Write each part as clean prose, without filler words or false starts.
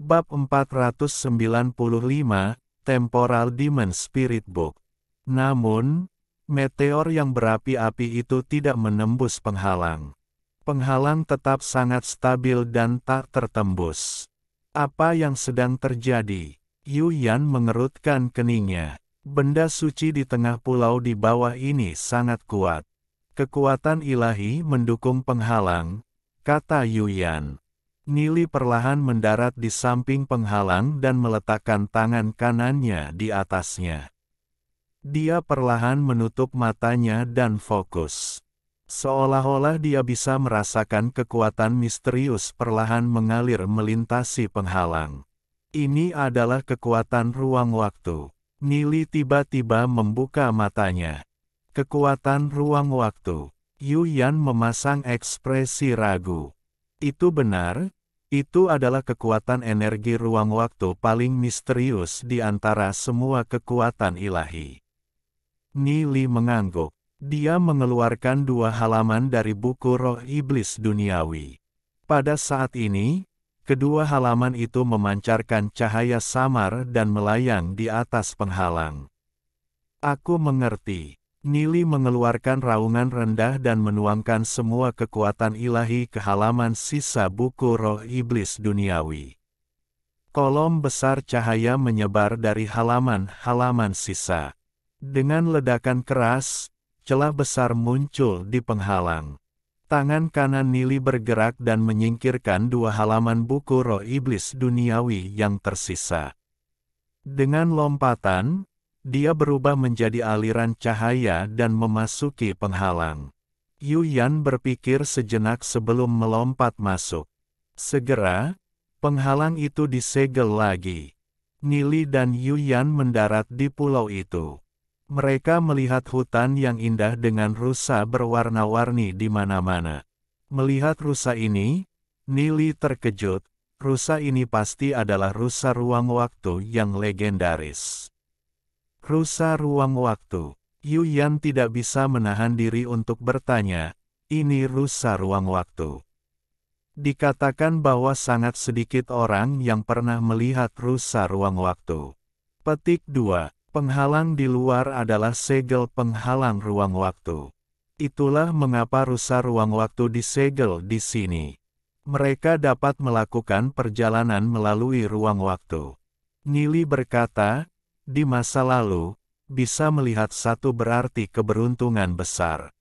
Bab 495, Temporal Demon Spirit Book. Namun, meteor yang berapi-api itu tidak menembus penghalang. Penghalang tetap sangat stabil dan tak tertembus. Apa yang sedang terjadi? Yu Yan mengerutkan keningnya. Benda suci di tengah pulau di bawah ini sangat kuat. Kekuatan ilahi mendukung penghalang, kata Yu Yan. Nili perlahan mendarat di samping penghalang dan meletakkan tangan kanannya di atasnya. Dia perlahan menutup matanya dan fokus. Seolah-olah dia bisa merasakan kekuatan misterius perlahan mengalir melintasi penghalang. Ini adalah kekuatan ruang waktu. Nili tiba-tiba membuka matanya. Kekuatan ruang waktu. Yu Yan memasang ekspresi ragu. Itu benar? Itu adalah kekuatan energi ruang waktu paling misterius di antara semua kekuatan ilahi. Nili mengangguk. Dia mengeluarkan 2 halaman dari buku Roh Iblis Duniawi. Pada saat ini, kedua halaman itu memancarkan cahaya samar dan melayang di atas penghalang. Aku mengerti. Nili mengeluarkan raungan rendah dan menuangkan semua kekuatan ilahi ke halaman sisa buku Roh Iblis Duniawi. Kolom besar cahaya menyebar dari halaman-halaman sisa. Dengan ledakan keras, celah besar muncul di penghalang. Tangan kanan Nili bergerak dan menyingkirkan 2 halaman buku Roh Iblis Duniawi yang tersisa. Dengan lompatan, dia berubah menjadi aliran cahaya dan memasuki penghalang. Yu Yan berpikir sejenak sebelum melompat masuk. Segera, penghalang itu disegel lagi. Nili dan Yu Yan mendarat di pulau itu. Mereka melihat hutan yang indah dengan rusa berwarna-warni di mana-mana. Melihat rusa ini, Nili terkejut. Rusa ini pasti adalah rusa ruang waktu yang legendaris. Rusa ruang waktu. Yu Yan tidak bisa menahan diri untuk bertanya, ini rusa ruang waktu. Dikatakan bahwa sangat sedikit orang yang pernah melihat rusa ruang waktu. Petik 2. Penghalang di luar adalah segel penghalang ruang waktu. Itulah mengapa rusa ruang waktu disegel di sini. Mereka dapat melakukan perjalanan melalui ruang waktu. Nili berkata, di masa lalu, bisa melihat satu berarti keberuntungan besar.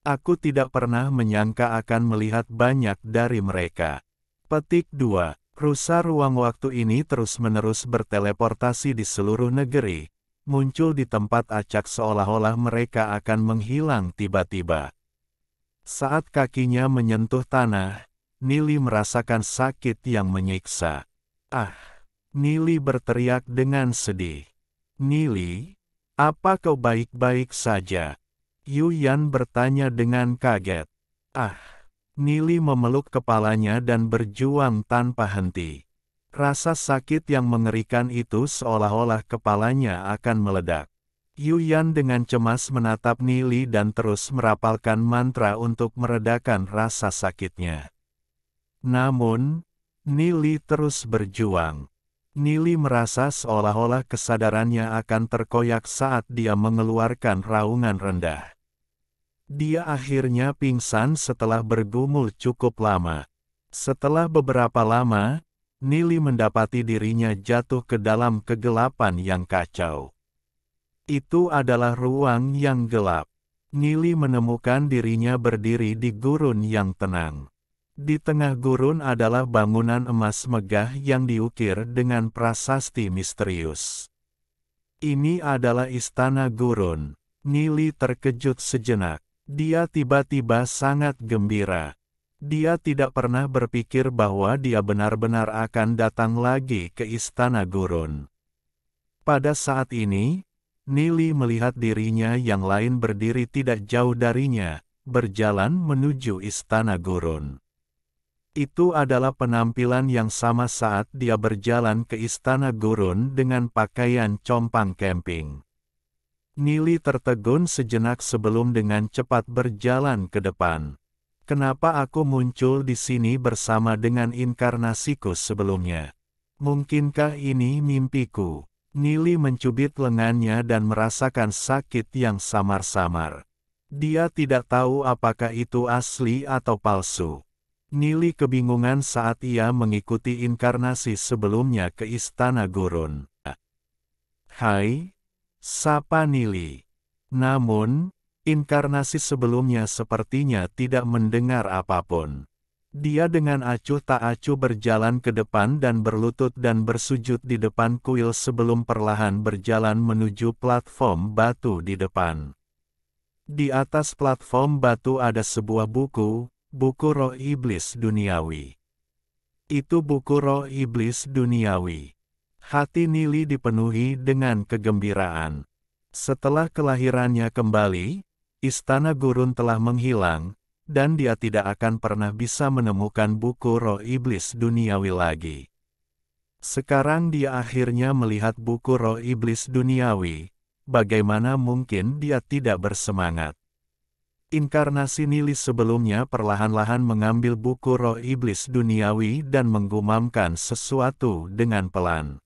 Aku tidak pernah menyangka akan melihat banyak dari mereka. Petik 2. Rusa ruang waktu ini terus-menerus berteleportasi di seluruh negeri, muncul di tempat acak seolah-olah mereka akan menghilang tiba-tiba. Saat kakinya menyentuh tanah, Nili merasakan sakit yang menyiksa. Ah! Nili berteriak dengan sedih. Nili, apa kau baik-baik saja? Yu Yan bertanya dengan kaget. Ah! Nili memeluk kepalanya dan berjuang tanpa henti. Rasa sakit yang mengerikan itu seolah-olah kepalanya akan meledak. Yu Yan dengan cemas menatap Nili dan terus merapalkan mantra untuk meredakan rasa sakitnya. Namun, Nili terus berjuang. Nili merasa seolah-olah kesadarannya akan terkoyak saat dia mengeluarkan raungan rendah. Dia akhirnya pingsan setelah bergumul cukup lama. Setelah beberapa lama, Nili mendapati dirinya jatuh ke dalam kegelapan yang kacau. Itu adalah ruang yang gelap. Nili menemukan dirinya berdiri di gurun yang tenang. Di tengah gurun adalah bangunan emas megah yang diukir dengan prasasti misterius. Ini adalah istana gurun. Nili terkejut sejenak. Dia tiba-tiba sangat gembira. Dia tidak pernah berpikir bahwa dia benar-benar akan datang lagi ke istana gurun. Pada saat ini, Nili melihat dirinya yang lain berdiri tidak jauh darinya, berjalan menuju istana gurun. Itu adalah penampilan yang sama saat dia berjalan ke istana gurun dengan pakaian compang camping. Nili tertegun sejenak sebelum dengan cepat berjalan ke depan. Kenapa aku muncul di sini bersama dengan inkarnasiku sebelumnya? Mungkinkah ini mimpiku? Nili mencubit lengannya dan merasakan sakit yang samar-samar. Dia tidak tahu apakah itu asli atau palsu. Nili kebingungan saat ia mengikuti inkarnasi sebelumnya ke Istana Gurun. Hai, sapa Nili. Namun, inkarnasi sebelumnya sepertinya tidak mendengar apapun. Dia dengan acuh tak acuh berjalan ke depan dan berlutut dan bersujud di depan kuil sebelum perlahan berjalan menuju platform batu di depan. Di atas platform batu ada sebuah buku, buku roh iblis duniawi. Itu buku roh iblis duniawi. Hati Nili dipenuhi dengan kegembiraan. Setelah kelahirannya kembali, Istana Gurun telah menghilang, dan dia tidak akan pernah bisa menemukan buku roh iblis duniawi lagi. Sekarang dia akhirnya melihat buku roh iblis duniawi, bagaimana mungkin dia tidak bersemangat. Inkarnasi Nili sebelumnya perlahan-lahan mengambil buku roh iblis duniawi dan menggumamkan sesuatu dengan pelan.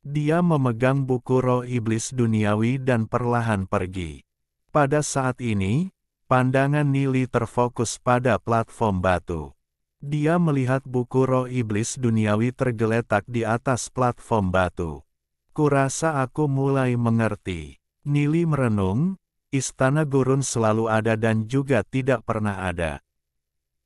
Dia memegang buku roh iblis duniawi dan perlahan pergi. Pada saat ini, pandangan Nili terfokus pada platform batu. Dia melihat buku roh iblis duniawi tergeletak di atas platform batu. Kurasa aku mulai mengerti. Nili merenung, Istana Gurun selalu ada dan juga tidak pernah ada.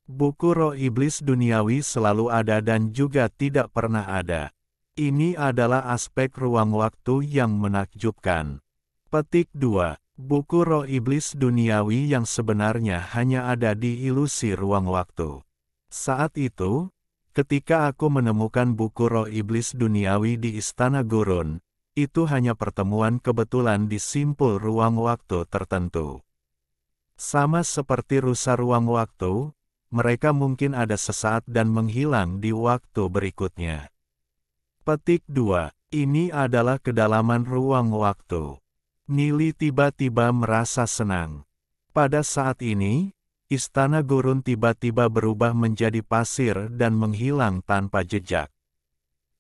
Buku roh iblis duniawi selalu ada dan juga tidak pernah ada. Ini adalah aspek ruang waktu yang menakjubkan. Petik 2. Buku roh iblis duniawi yang sebenarnya hanya ada di ilusi ruang waktu. Saat itu, ketika aku menemukan buku roh iblis duniawi di Istana Gurun, itu hanya pertemuan kebetulan di simpul ruang waktu tertentu. Sama seperti rusa ruang waktu, mereka mungkin ada sesaat dan menghilang di waktu berikutnya. Petik 2. Ini adalah kedalaman ruang waktu. Nili tiba-tiba merasa senang. Pada saat ini, Istana Gurun tiba-tiba berubah menjadi pasir dan menghilang tanpa jejak.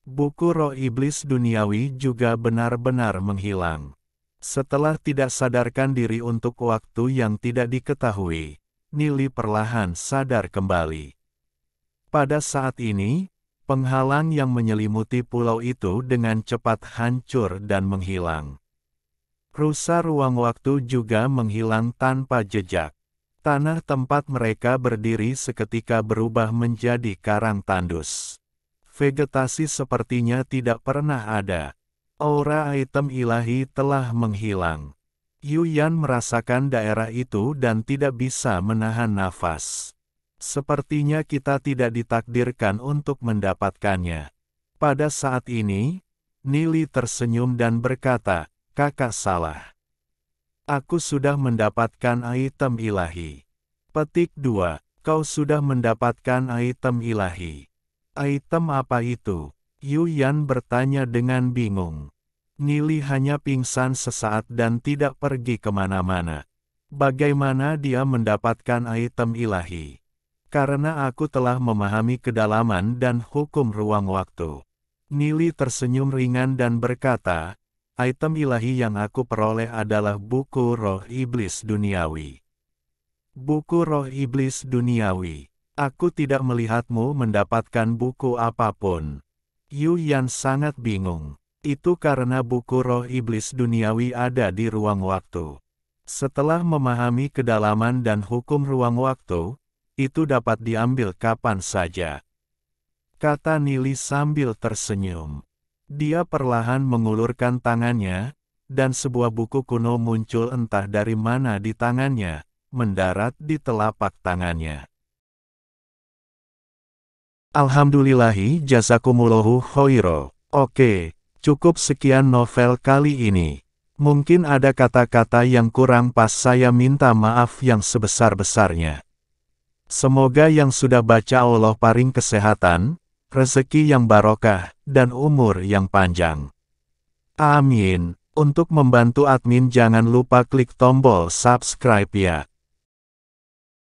Buku roh iblis duniawi juga benar-benar menghilang. Setelah tidak sadarkan diri untuk waktu yang tidak diketahui, Nili perlahan sadar kembali. Pada saat ini, penghalang yang menyelimuti pulau itu dengan cepat hancur dan menghilang. Rusa ruang waktu juga menghilang tanpa jejak. Tanah tempat mereka berdiri seketika berubah menjadi karang tandus. Vegetasi sepertinya tidak pernah ada. Aura item ilahi telah menghilang. Yuyan merasakan daerah itu dan tidak bisa menahan nafas. Sepertinya kita tidak ditakdirkan untuk mendapatkannya. Pada saat ini, Nili tersenyum dan berkata, "Kakak salah. Aku sudah mendapatkan item ilahi." Petik 2. Kau sudah mendapatkan item ilahi. Item apa itu? Yuyan bertanya dengan bingung. Nili hanya pingsan sesaat dan tidak pergi kemana-mana. Bagaimana dia mendapatkan item ilahi? Karena aku telah memahami kedalaman dan hukum ruang waktu. Nili tersenyum ringan dan berkata, item ilahi yang aku peroleh adalah buku roh iblis duniawi. Buku roh iblis duniawi. Aku tidak melihatmu mendapatkan buku apapun. Yuyan sangat bingung. Itu karena buku roh iblis duniawi ada di ruang waktu. Setelah memahami kedalaman dan hukum ruang waktu, itu dapat diambil kapan saja. Kata Nili sambil tersenyum. Dia perlahan mengulurkan tangannya, dan sebuah buku kuno muncul entah dari mana di tangannya, mendarat di telapak tangannya. Alhamdulillahi jazakumullahu khoiro. Oke, cukup sekian novel kali ini. Mungkin ada kata-kata yang kurang pas, saya minta maaf yang sebesar-besarnya. Semoga yang sudah baca Allah paring kesehatan, rezeki yang barokah, dan umur yang panjang. Amin. Untuk membantu admin jangan lupa klik tombol subscribe ya.